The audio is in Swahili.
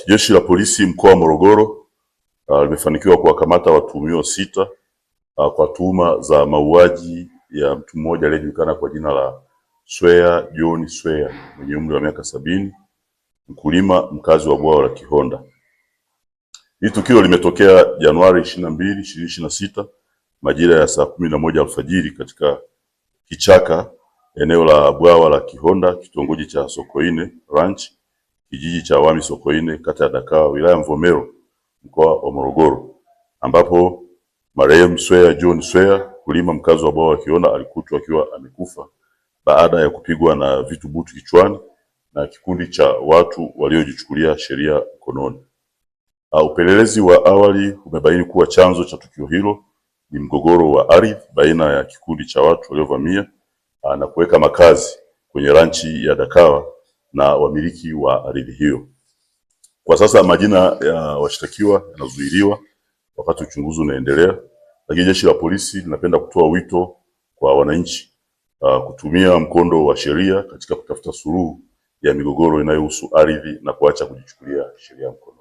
Jeshi la Polisi mkoa wa Morogoro limefanikiwa kuwakamata watuhumiwa 6 kwa tuhuma za mauaji ya mtu mmoja aliyejulikana kwa jina la Swea John Swea mwenye umri wa miaka 70, mkulima mkazi wa bwawa la Kihonda. Hili tukio limetokea Januari 22, 2026 majira ya saa 11 alfajiri katika kichaka eneo la bwawa la Kihonda, kitongoji cha Sokoine Ranch, kijiji cha Wami Sokoine, kata ya Dakawa, wilaya Mvomero, mkoa wa Morogoro, ambapo marehemu Swea John Swea, mkulima mkazi wa bwawa la Kihonda, alikutwa akiwa amekufa baada ya kupigwa na vitu butu kichwani na kikundi cha watu waliojichukulia sheria mkononi. Upelelezi wa awali umebaini kuwa chanzo cha tukio hilo ni mgogoro wa ardhi baina ya kikundi cha watu waliovamia na kuweka makazi kwenye ranchi ya Dakawa na wamiliki wa ardhi hiyo. Kwa sasa majina ya washtakiwa yanazuiliwa wakati uchunguzi unaendelea, lakini jeshi la polisi linapenda kutoa wito kwa wananchi kutumia mkondo wa sheria katika kutafuta suluhu ya migogoro inayohusu ardhi na kuacha kujichukulia sheria mkononi.